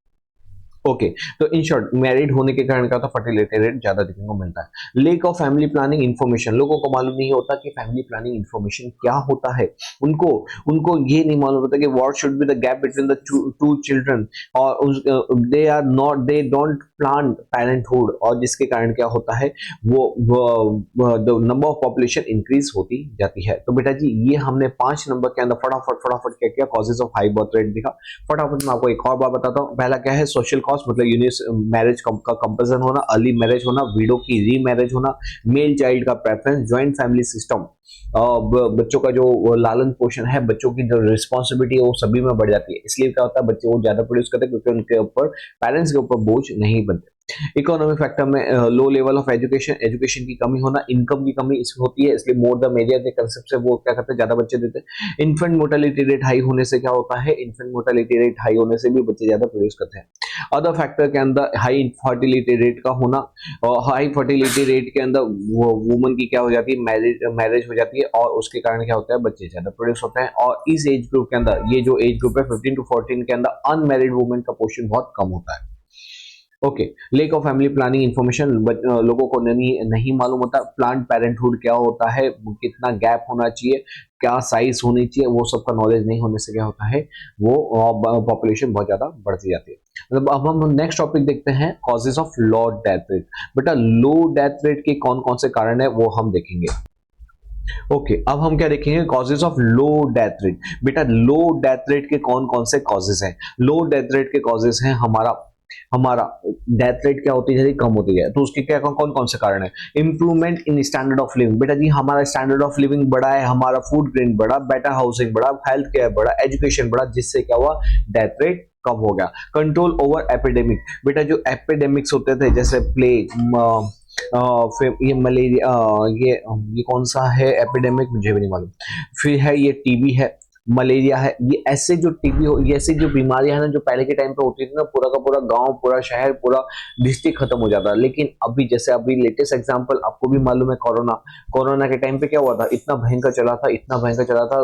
ओके, तो इन शॉर्ट मैरिड होने के कारण क्या होता है, फर्टिलिटी रेट ज्यादा देखने को मिलता है। Lake of family planning information, लोगों को मालूम नहीं होता कि फैमिली प्लानिंग इन्फॉर्मेशन क्या होता है, उनको उनको ये नहीं मालूम होता कि what should be the gap between the two children, और दे डोंट प्लान पैरेंटहुड, और जिसके कारण क्या होता है, the number of population increase होती जाती है। तो बेटा जी ये हमने 5 नंबर के अंदर फटाफट क्या किया, causes of high birth rate दिखा। फटाफट मैं आपको एक और बात बताता हूँ। पहला क्या है, सोशल कॉस्ट, मतलब मैरिज का कंपल्सन होना, अर्ली मैरिज होना, विडो की री मैरिज होना, मेल चाइल्ड का प्रेफरेंस, ज्वाइंट फैमिली सिस्टम, बच्चों का जो लालन पोषण है, बच्चों की जो रिस्पॉन्सिबिलिटी है वो सभी में बढ़ जाती है। इसलिए क्या होता है, बच्चे वो ज्यादा प्रोड्यूस करते हैं क्योंकि उनके ऊपर पेरेंट्स के ऊपर बोझ नहीं बनते। इकोनॉमिक फैक्टर में लो लेवल ऑफ एजुकेशन की कमी होना, इनकम की कमी इसमें होती है, इसलिए मोर द मेरियर के कंसेप्ट से वो क्या करते हैं, ज्यादा बच्चे देते हैं। इन्फेंट मोर्टेलिटी रेट हाई होने से क्या होता है, इन्फेंट मोर्टेलिटी रेट हाई होने से भी बच्चे ज्यादा प्रोड्यूस करते हैं। अदर फैक्टर के अंदर हाई फर्टिलिटी रेट का होना, और हाई फर्टिलिटी रेट के अंदर वुमन की क्या हो जाती है, मैरिज हो जाती है, और उसके कारण क्या होता है, बच्चे ज्यादा प्रोड्यूस होते हैं। और इस एज ग्रुप के अंदर, ये जो एज ग्रुप है 15 टू 14 के अंदर, अनमैरिड वुमेन का पोर्शन बहुत कम होता है। Okay, lake of family planning information, लोगों को नहीं मालूम होता प्लान पेरेंटहुड क्या होता है, कितना गैप होना चाहिए, क्या साइज होनी चाहिए, वो सब का नॉलेज नहीं होने से क्या होता है, वो पॉपुलेशन बहुत ज्यादा बढ़ती जाती है। मतलब अब हम नेक्स्ट टॉपिक देखते हैं, causes of low death rate. बेटा लो डेथ रेट के कौन कौन से कारण है वो हम देखेंगे। ओके, अब हम क्या देखेंगे, causes of low death rate. बेटा लो डेथ रेट के कौन कौन से कॉजेज हैं। लो डेथ रेट के कॉजेज हैं, हमारा डेथ रेट क्या होती है, कम होती है, तो उसके क्या कौन कौन से कारण है। Improvement in standard of living, बेटा जी हमारा स्टैंडर्ड ऑफ लिविंग बढ़ा है, हमारा फूड ग्रेन बढ़ा, बेटर हाउसिंग बढ़ा, हेल्थ केयर बढ़ा, एजुकेशन बढ़ा, जिससे क्या हुआ, डेथ रेट कम हो गया। कंट्रोल ओवर एपिडेमिक, बेटा जो एपिडेमिक्स होते थे जैसे प्लेग, फिर ये मलेरिया, ये कौन सा है एपिडेमिक मुझे भी नहीं मालूम, फिर है ये टीबी है, मलेरिया है, ये ऐसे जो टीबी हो, ये ऐसी जो बीमारियां है ना, जो पहले के टाइम पे होती थी ना, पूरा का पूरा गांव, पूरा शहर, पूरा डिस्ट्रिक्ट खत्म हो जाता है। लेकिन अभी जैसे अभी लेटेस्ट एग्जांपल आपको भी मालूम है, कोरोना के टाइम पे क्या हुआ था, इतना भयंकर चला था,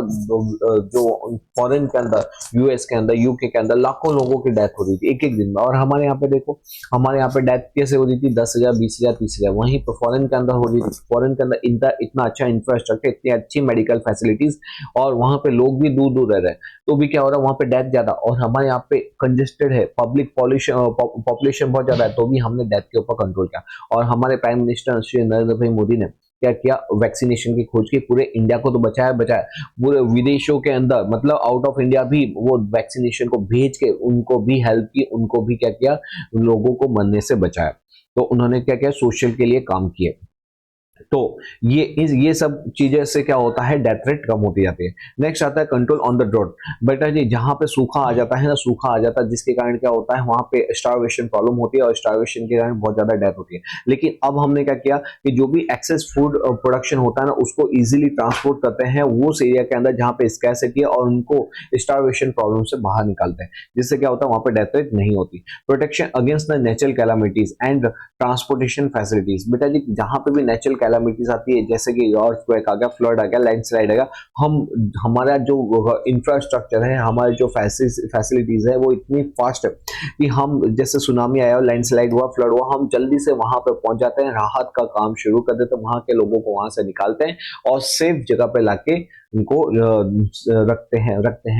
जो फॉरेन के अंदर, यूएस के अंदर, यूके के अंदर लाखों लोगों की डेथ हो रही थी एक एक दिन में। और हमारे यहाँ पे देखो, हमारे यहाँ पे डेथ कैसे हो रही थी, 10,000, 20,000, 30,000, वहीं पर फॉरेन के अंदर हो रही थी। फॉरेन के अंदर इतना अच्छा इंफ्रास्ट्रक्चर, इतनी अच्छी मेडिकल फैसिलिटीज, और वहां पे लोग भी दूर दूर रह रहे हैं, तो भी क्या हो रहा है, वहां पे डेथ ज्यादा, और हमारे यहाँ पे कंजेस्टेड है, पब्लिक पॉपुलेशन बहुत ज्यादा है, तो भी हमने डेथ के ऊपर कंट्रोल किया। और हमारे प्राइम मिनिस्टर श्री नरेंद्र भाई मोदी ने क्या किया, वैक्सीनेशन की खोज की, पूरे इंडिया को तो बचाया, पूरे विदेशों के अंदर, मतलब आउट ऑफ इंडिया भी वो वैक्सीनेशन को भेज के उनको भी हेल्प की, उनको भी क्या किया, लोगों को मरने से बचाया। तो उन्होंने क्या किया, सोशल के लिए काम किए। तो ये सब चीजें से क्या होता है, डेथ रेट कम होती जाती है। नेक्स्ट आता है कंट्रोल ऑन द ड्रॉट। बेटा जी जहां पे सूखा आ जाता है ना, सूखा आ जाता है, जिसके कारण क्या होता है, वहां पे स्टारवेशन प्रॉब्लम होती है, और स्टारवेशन के कारण बहुत ज्यादा डेथ होती है। लेकिन अब हमने क्या किया कि जो भी एक्सेस फूड प्रोडक्शन होता है ना, उसको इजीली ट्रांसपोर्ट करते हैं वो उस एरिया के अंदर जहां पे स्कैर्सिटी है, और उनको स्टारवेशन प्रॉब्लम से बाहर निकालते हैं, जिससे क्या होता है, वहां पे डेथ रेट नहीं होती। Protection against the natural calamities and transportation facilities. बेटा जी जहां पे भी नेचुरल कैलामिटीज आती है, जैसे कि अर्थक्वेक आ गया, फ्लड आ गया, लैंडस्लाइड आ गया, हम हमारा जो इंफ्रास्ट्रक्चर है, हमारे जो फैसिलिटीज है वो इतनी फास्ट है कि हम जैसे सुनामी आया, लैंडस्लाइड हुआ, फ्लड हुआ, हम जल्दी से वहां पे पहुंच जाते हैं, राहत का काम शुरू कर देते हैं, वहां के लोगों को वहां से निकालते हैं और सेफ जगह पे लाके उनको रखते हैं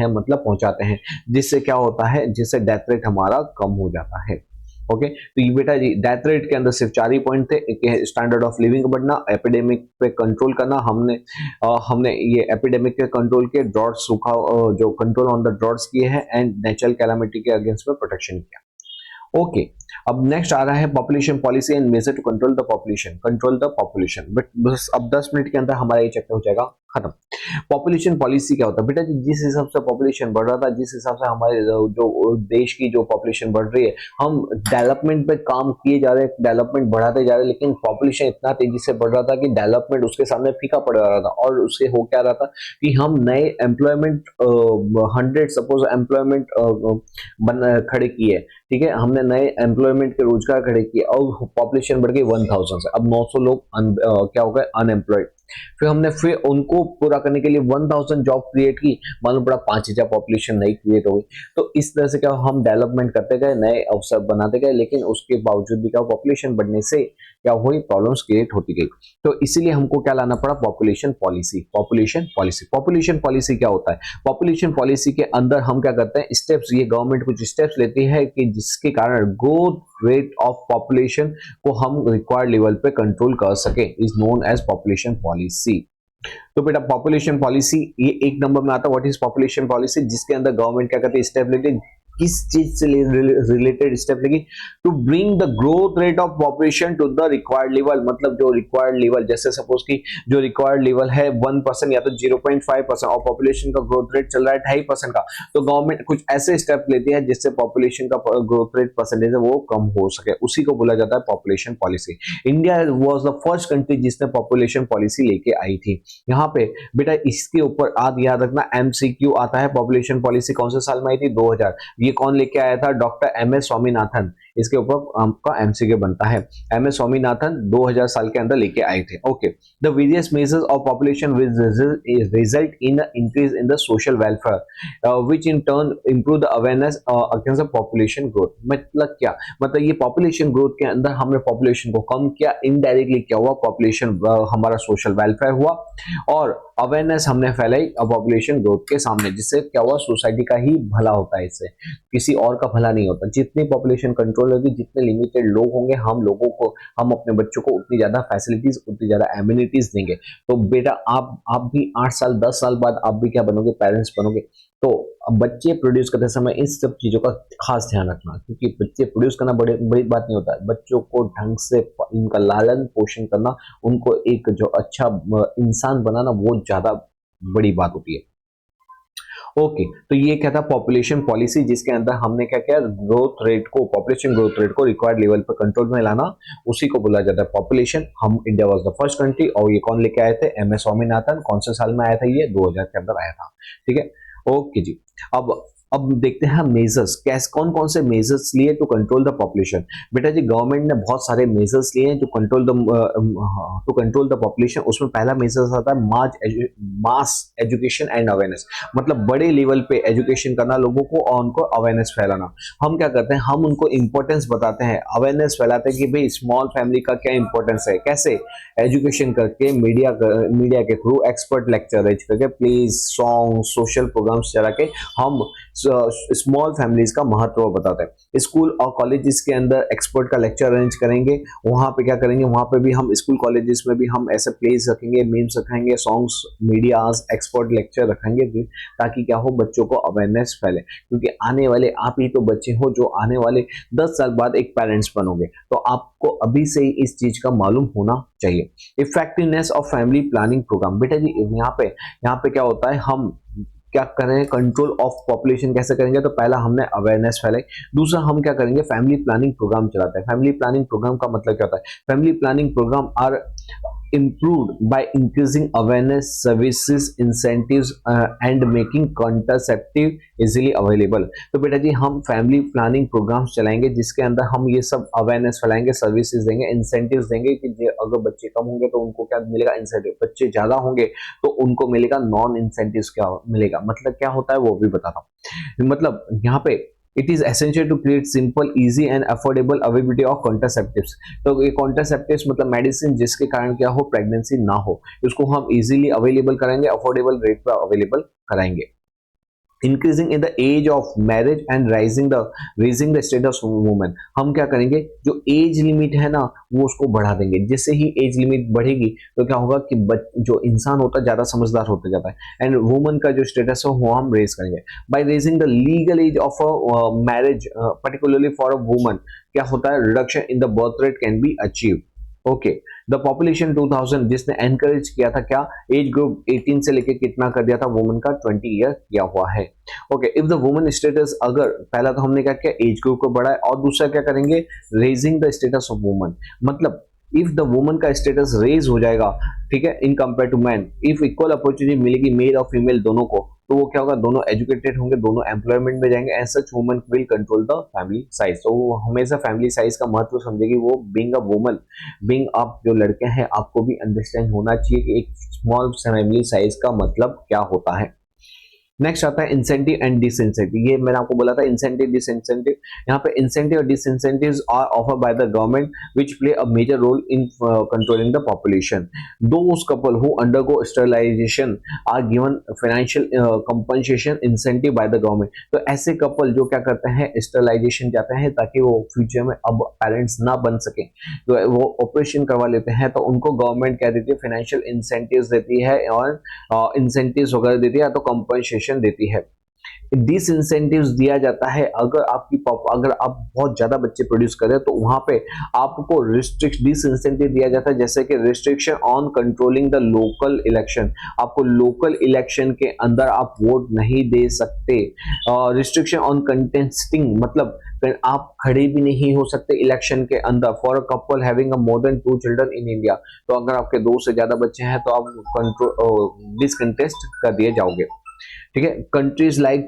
मतलब पहुंचाते हैं, जिससे क्या होता है, जिससे डेथ रेट हमारा कम हो जाता है। ओके, तो ये बेटा जी डेथ रेट के अंदर सिर्फ 4 ही पॉइंट थे। एक है स्टैंडर्ड ऑफ लिविंग बढ़ना, एपिडेमिक पे कंट्रोल करना, हमने ये एपिडेमिक के कंट्रोल के, ड्रॉट सूखा जो कंट्रोल ऑन द ड्रॉट्स किए हैं, एंड नेचुरल कैलामिटी के अगेंस्ट में प्रोटेक्शन किया। ओके, अब नेक्स्ट आ रहा है population policy and measure to control the population. But बस अब 10 मिनट के अंदर हमारा ये चैप्टर हो जाएगा खत्म। पॉपुलेशन पॉलिसी क्या होता है बेटा जी, जिस हिसाब से पॉपुलेशन बढ़ रहा था, जिस हिसाब से हमारे जो देश की जो पॉपुलेशन बढ़ रही है, हम डेवलपमेंट पे काम किए जा रहे हैं, डेवलपमेंट बढ़ाते जा रहे हैं, लेकिन पॉपुलेशन इतना तेजी से बढ़ रहा था कि डेवलपमेंट उसके सामने फीका पड़ रहा था। और उससे हो क्या रहा था कि हम नए एम्प्लॉयमेंट 100 सपोज एम्प्लॉयमेंट खड़े किए, ठीक है, हमने नए एम्प्लॉयमेंट के रोजगार खड़े किए और पॉपुलेशन बढ़ गई 1000 से, अब 900 लोग क्या हो गए, अनएम्प्लॉयड। फिर उनको पूरा करने के लिए 1000 जॉब क्रिएट की, मालूम पड़ा 5000 पॉपुलेशन नई क्रिएट हो गई। तो इस तरह से क्या हम डेवलपमेंट करते गए, नए अवसर बनाते गए, लेकिन उसके बावजूद भी क्या पॉपुलेशन बढ़ने से क्या हुई, प्रॉब्लम्स क्रिएट होती गई। तो इसीलिए हमको क्या लाना पड़ा, पॉपुलेशन पॉलिसी क्या होता है, पॉपुलेशन पॉलिसी के अंदर हम क्या करते हैं, स्टेप्स, ये गवर्नमेंट कुछ स्टेप्स लेती है कि जिसके कारण ग्रोथ रेट ऑफ पॉपुलेशन को हम रिक्वायर्ड लेवल पे कंट्रोल कर सके, is known as population policy. तो बेटा पॉपुलेशन पॉलिसी ये एक नंबर में आता है, व्हाट इज पॉपुलेशन पॉलिसी, जिसके अंदर गवर्नमेंट क्या करती है, स्टेप लेती है, किस चीज से रिलेटेड स्टेप लेगी, to bring the growth rate of population to the required level. मतलब जो रिक्वायर्ड लेवल, जैसे सपोज की जो रिक्वायर्ड लेवल है 1% या तो 0.5% और पॉपुलेशन का ग्रोथ रेट चल रहा है 2.5% का, तो गवर्नमेंट कुछ ऐसे स्टेप लेती है जिससे पॉपुलेशन का ग्रोथ रेट परसेंटेज है वो कम हो सके, उसी को बोला जाता है population policy. India was the first country जिसने पॉपुलेशन पॉलिसी लेके आई थी। यहाँ पे बेटा इसके ऊपर याद रखना, एमसीक्यू आता है, पॉपुलेशन पॉलिसी कौन से साल में आई थी, 2000। ये कौन लेके आया था, डॉक्टर एम.एस. स्वामीनाथन। इसके ऊपर आपका एमसीक्यू बनता है, एम.एस. स्वामीनाथन 2000 साल के अंदर लेके आए थे। Okay, the various measures of population result in increase in the social welfare which in turn improve the awareness against the population growth. मतलब क्या, मतलब ये पॉपुलेशन ग्रोथ के अंदर हमने पॉपुलेशन को कम किया, इनडायरेक्टली क्या हुआ, पॉपुलेशन हमारा सोशल वेलफेयर हुआ और अवेयरनेस हमने फैलाई पॉपुलेशन ग्रोथ के सामने, जिससे क्या हुआ, सोसाइटी का ही भला होता है, इससे किसी और का भला नहीं होता। जितनी पॉपुलेशन कंट्रोल होगी, जितने लिमिटेड लोग होंगे, हम अपने बच्चों को उतनी ज्यादा फैसिलिटीज, उतनी ज्यादा एम्यूनिटीज देंगे। तो बेटा आप भी 8 साल 10 साल बाद आप भी क्या बनोगे, पेरेंट्स बनोगे। तो बच्चे प्रोड्यूस करते समय इन सब चीजों का खास ध्यान रखना, क्योंकि बच्चे प्रोड्यूस करना बड़ी बात नहीं होता है। बच्चों को ढंग से इनका लालन पोषण करना, उनको एक जो अच्छा इंसान बनाना, वो ज्यादा बड़ी बात होती है। ओके, तो ये क्या था, पॉपुलेशन पॉलिसी, जिसके अंदर हमने क्या किया, ग्रोथ रेट को, पॉपुलेशन ग्रोथ रेट को रिक्वायर्ड लेवल पर कंट्रोल में लाना, उसी को बोला जाता है पॉपुलेशन। हम India was the first country, और ये कौन लेके आए थे, एम.एस. स्वामीनाथन। कौन से साल में आया था, ये 2000 के अंदर आया था। ठीक है, ओके जी। अब देखते हैं मेजर्स, कौन कौन से मेजर्स लिए टू कंट्रोल द पॉपुलेशन। बेटा जी गवर्नमेंट ने बहुत सारे मेजर्स लिए हैं टू कंट्रोल द पॉपुलेशन। उसमें पहला मेजर आता है मास एजुकेशन एंड अवेयरनेस, मतलब बड़े लेवल पे एजुकेशन करना लोगों को और उनको अवेयरनेस फैलाना। हम क्या करते हैं, हम उनको इंपॉर्टेंस बताते हैं, अवेयरनेस फैलाते हैं कि भाई स्मॉल फैमिली का क्या इंपॉर्टेंस है। कैसे, एजुकेशन करके, मीडिया के थ्रू, एक्सपर्ट लेक्चरेज करके, प्लेज, सॉन्ग, सोशल प्रोग्राम्स चला के हम स्मॉल फैमिलीज का महत्व बताते हैं। स्कूल और कॉलेजेस के अंदर एक्सपर्ट का लेक्चर अरेंज करेंगे, वहां पे क्या करेंगे, वहां पे भी हम स्कूल कॉलेजेस में भी हम ऐसे प्लेस रखेंगे, मीम्स रखेंगे, सॉन्ग्स, मीडियाज, एक्सपर्ट लेक्चर रखेंगे, ताकि क्या हो, बच्चों को अवेयरनेस फैले। क्योंकि आने वाले आप ही तो बच्चे हो जो आने वाले 10 साल बाद एक पेरेंट्स बनोगे, तो आपको अभी से ही इस चीज का मालूम होना चाहिए। Effectiveness of family planning program. बेटा जी यहाँ पे क्या होता है, हम क्या करें, कंट्रोल ऑफ पॉपुलेशन कैसे करेंगे, तो पहला हमने अवेयरनेस फैलाई, दूसरा हम क्या करेंगे, फैमिली प्लानिंग प्रोग्राम चलाते हैं। फैमिली प्लानिंग प्रोग्राम का मतलब क्या होता है, family planning program are improved by increasing awareness, services, incentives and making contraceptive easily available। तो बेटा जी हम फैमिली प्लानिंग प्रोग्राम्स चलाएंगे जिसके अंदर हम ये सब अवेयरनेस फैलाएंगे, सर्विसेज देंगे, इंसेंटिव्स देंगे कि अगर बच्चे कम होंगे तो उनको क्या मिलेगा, इंसेंटिव। बच्चे ज्यादा होंगे तो उनको मिलेगा नॉन इंसेंटिव्स, क्या मिलेगा, मतलब क्या होता है वो भी बताता हूँ। मतलब यहाँ पे it is essential to create simple, easy and affordable availability of contraceptives. तो ये कॉन्ट्रासेप्टिव्स मतलब मेडिसिन जिसके कारण क्या हो, प्रेगनेंसी ना हो, उसको हम इजीली अवेलेबल कराएंगे, अफोर्डेबल रेट पर अवेलेबल कराएंगे। Increasing in the age of marriage and raising the status of women. हम क्या करेंगे, जो एज लिमिट है ना वो उसको बढ़ा देंगे। जैसे ही एज लिमिट बढ़ेगी तो क्या होगा कि जो इंसान होता है ज्यादा समझदार होता जाता है एंड वुमेन का जो स्टेटस है वो हम रेज करेंगे by raising the legal age of a marriage particularly for a woman. क्या होता है, reduction in the birth rate can be achieve. Okay, the population 2000 जिसने एनकरेज किया था, क्या एज ग्रुप 18 से लेके कितना कर दिया था, वुमेन का 20 ईयर किया हुआ है। Okay, if the women status, अगर पहला तो हमने क्या किया, एज ग्रुप को बढ़ाया, और दूसरा क्या करेंगे, raising the status of woman. मतलब इफ द वुमन का स्टेटस रेज हो जाएगा, ठीक है, in compare to man, if equal opportunity मिलेगी मेल और फीमेल दोनों को, तो वो क्या होगा, दोनों एजुकेटेड होंगे, दोनों एम्प्लॉयमेंट में जाएंगे, as such woman will control the family size. तो वो हमेशा फैमिली साइज का महत्व समझेगी। वो बीइंग अ वुमन, बीइंग आप जो लड़के हैं, आपको भी अंडरस्टैंड होना चाहिए कि एक स्मॉल फैमिली साइज का मतलब क्या होता है। नेक्स्ट आता है इंसेंटिव एंड डिसइंसेंटिव। ये मैंने आपको बोला था इंसेंटिव डिसइंसेंटिव। यहाँ पे इंसेंटिव और disincentives are offer by the government which play a major role in controlling the population. Those couple who undergo sterilisation are given financial compensation incentive by the government. तो ऐसे couple जो क्या करते हैं, sterilization जाते हैं ताकि वो फ्यूचर में अब पेरेंट्स ना बन सके, तो वो ऑपरेशन करवा लेते हैं, तो उनको गवर्नमेंट क्या देती है, फाइनेंशियल इंसेंटिव्स देती है और इंसेंटिव्स वगैरह देती है, या तो कंपनसेशन देती है। डिसइंसेंटिव्स दिया जाता है अगर आप बहुत ज्यादा बच्चे प्रोड्यूस करें तो वहां पे आपको डिसइंसेंटिव दिया जाता है, जैसे कि restriction on controlling the local election. आपको लोकल इलेक्शन के अंदर आप वोट नहीं दे सकते। रिस्ट्रिक्शन ऑन कंटेस्टिंग, मतलब आप खड़े भी नहीं हो सकते इलेक्शन के अंदर for a couple having a more than 2 children in India. तो अगर आपके 2 से ज्यादा बच्चे हैं तो आप डिसकंटेस्ट कर दिए जाओगे। ठीक है, countries like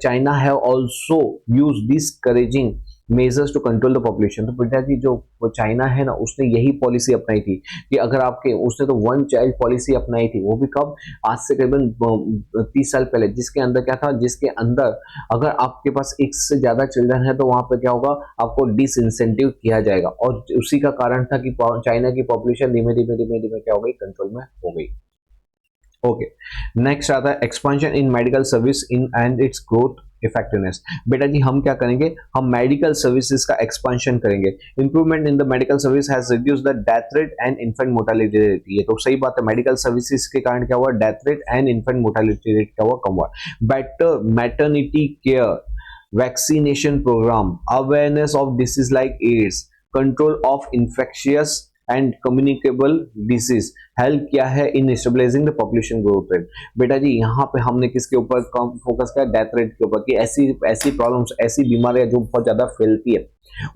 China have also used discouraging measures to control the population. तो बेटा जी जो चाइना है ना, उसने यही पॉलिसी अपनाई थी कि अगर आपके, उसने तो वन चाइल्ड पॉलिसी अपनाई थी, वो भी कब, आज से करीबन 30 साल पहले, जिसके अंदर क्या था, जिसके अंदर अगर आपके पास एक से ज्यादा चिल्ड्रन है तो वहां पे क्या होगा, आपको डिसइंसेंटिव किया जाएगा। और उसी का कारण था कि चाइना की पॉपुलेशन धीमे धीमे धीमे धीमे क्या हो गई, कंट्रोल में हो गई। ओके, नेक्स्ट आता है expansion in medical service in and it's growth effectiveness. बेटा जी हम क्या करेंगे, हम मेडिकल सर्विसेज का एक्सपेंशन करेंगे। Improvement in the medical service has reduced the death rate and infant mortality rate. ये तो सही बात है, मेडिकल सर्विसेज के कारण क्या हुआ, death rate and infant mortality rate क्या हुआ, कम हुआ। Better maternity care, vaccination programme, awareness of disease like AIDS, control of infectious and communicable disease help किया है in stabilising the population growth rate. बेटा जी यहाँ पे हमने किसके ऊपर कम फोकस किया, डेथ रेट के ऊपर, कि ऐसी प्रॉब्लम्स, ऐसी बीमारियां जो बहुत ज्यादा फैलती है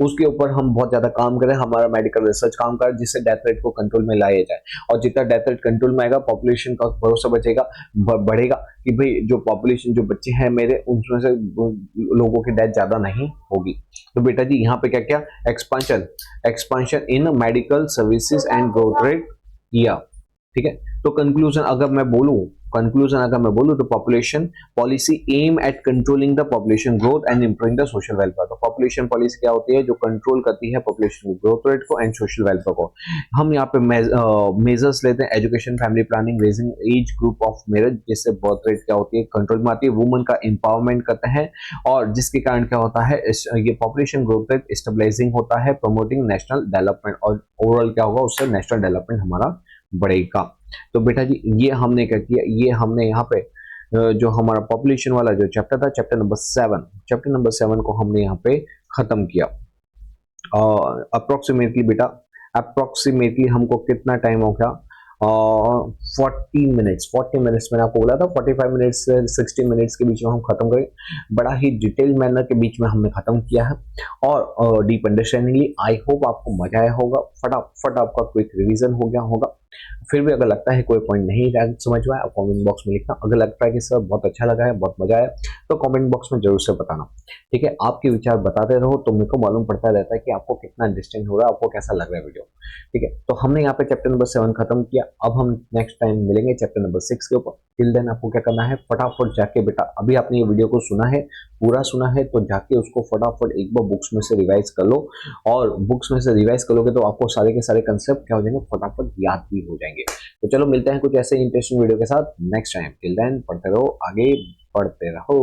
उसके ऊपर हम बहुत ज्यादा काम करें, हमारा मेडिकल रिसर्च काम करे, जिससे डेथ रेट को कंट्रोल में लाया जाए। और जितना डेथ रेट कंट्रोल में आएगा, पॉपुलेशन का भरोसा बचेगा, बढ़ेगा कि भाई जो पॉपुलेशन, जो बच्चे हैं मेरे, उनमें से लोगों की डेथ ज्यादा नहीं होगी। तो बेटा जी यहाँ पे क्या क्या, expansion in medical services and growth rate किया। ठीक है, तो कंक्लूजन अगर मैं बोलूं तो population policy aim at controlling the population growth and improving the social welfare. तो पॉपुलेशन पॉलिसी क्या होती है, जो कंट्रोल करती है पॉपुलेशन ग्रोथ रेट को एंड सोशल वेलफेयर को। हम यहाँ पे मेजर्स लेते हैं, education, family planning, raising age group of marriage, जिससे बर्थ रेट क्या होती है, कंट्रोल में आती है, वुमेन का एम्पावरमेंट करते हैं, और जिसके कारण क्या होता है, ये पॉपुलेशन ग्रोथ रेट स्टेबलाइजिंग होता है, प्रमोटिंग नेशनल डेवलपमेंट, और ओवरऑल क्या होगा, उससे नेशनल डेवलपमेंट हमारा बढ़ेगा। तो बेटा जी ये हमने क्या किया, ये हमने यहाँ पे जो हमारा पॉपुलेशन वाला जो चैप्टर था, चैप्टर नंबर 7 को हमने यहाँ पे खत्म किया। अप्रोक्सीमेटली बेटा, अप्रोक्सीमेटली हमको कितना टाइम हो गया, 40 मिनट्स, 40 मिनट्स मैंने आपको बोला था, 45 मिनट्स से 60 मिनट्स के बीच में हम खत्म करें। बड़ा ही डिटेल मैनर के बीच में हमने खत्म किया है और डीप अंडरस्टैंडिंगली आई होप आपको मजा आया होगा, फटाफट आपका क्विक रिवीजन हो गया होगा। फिर भी अगर लगता है कोई पॉइंट नहीं समझ में आया, कमेंट बॉक्स में लिखना। अगर लगता है कि सर बहुत अच्छा लगा है, बहुत मजा आया, तो कमेंट बॉक्स में जरूर से बताना। ठीक है, आपके विचार बताते रहो तो मेरे को मालूम पड़ता रहता है कि आपको कितना अंडरस्टैंड हो रहा है, आपको कैसा लग रहा है वीडियो। ठीक है, तो हमने यहाँ पे चैप्टर नंबर 7 खत्म किया। अब हम नेक्स्ट टाइम मिलेंगे चैप्टर नंबर 6 के ऊपर। टिल देन आपको क्या करना है, फटाफट जाके बेटा, अभी आपने ये वीडियो को सुना है, पूरा सुना है, तो जाके उसको फटाफट एक बार बुक्स में से रिवाइज कर लो। और बुक्स में से रिवाइज करोगे तो आपको सारे के सारे कंसेप्ट क्या हो जाएंगे, फटाफट याद भी हो जाएंगे। तो चलो मिलते हैं कुछ ऐसे इंटरेस्टिंग वीडियो के साथ नेक्स्ट टाइम। टिल देन पढ़ते रहो, आगे बढ़ते रहो।